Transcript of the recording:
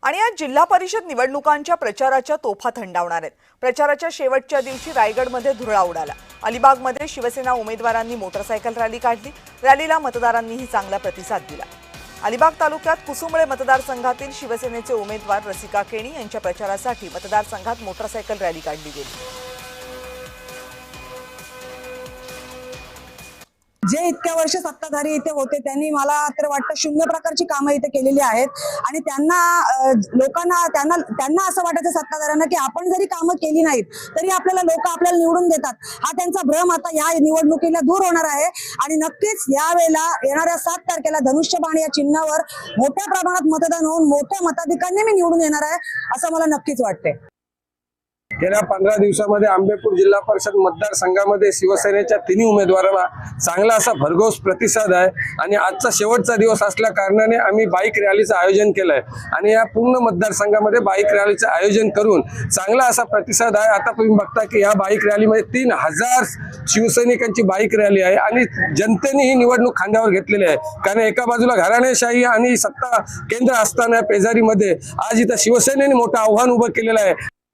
आणि आज जिल्हा परिषद निवडणुकांच्या प्रचाराच्या तोफा थंडावणार आहेत। प्रचाराच्या शेवटच्या दिवशी रायगडमध्ये धुरळा उडाला। अलिबागमध्ये शिवसेना उमेदवारांनी मोटरसायकल रॅली काढली। रॅलीला मतदारांनीही चांगला प्रतिसाद दिला। अलिबाग तालुक्यात कुसुंबळे मतदारसंघातील शिवसेनेचे उमेदवार रसिका केणी यांच्या प्रचारासाठी मतदारसंघात मोटरसायकल रॅली काढली गेली। जे इतक्या वर्ष सत्ताधारी इथे होते त्यांनी मला तर वाटतं शून्य प्रकारची कामं इथे केलेली आहेत आणि त्यांना असं वाटायचं सत्ताधाऱ्यांना की आपण जरी कामं केली नाहीत तरी आपल्याला निवडून देतात। हा त्यांचा भ्रम आता या निवडणुकीला दूर होणार आहे आणि नक्कीच यावेळेला येणाऱ्या 7 तारखेला धनुष्यबाण या चिन्हावर मोठ्या प्रमाणात मतदान होऊन मोठ्या मताधिक्याने मी निवडून येणार आहे असं मला नक्कीच वाटते। गेल्या 15 दिवसामध्ये आंबेपूर जिल्हा परिषद मतदारसंघामध्ये शिवसेनेच्या तिन्ही उमेदवारांना चांगला असा भरघोस प्रतिसाद आहे आणि आजचा शेवटचा दिवस असल्या कारणाने आम्ही बाईक रॅलीचं आयोजन केलंय आणि या पूर्ण मतदारसंघामध्ये बाईक रॅलीचं आयोजन करून चांगला असा प्रतिसाद आहे। आता तुम्ही बघता की या बाईक रॅलीमध्ये 3000 शिवसैनिकांची बाईक रॅली आहे आणि जनतेने ही निवडणूक खांद्यावर घेतलेली आहे, कारण एका बाजूला घराणेशाही आणि सत्ता केंद्र असताना पेजारीमध्ये आज इथं शिवसेनेने मोठं आव्हान उभं केलेलं आहे।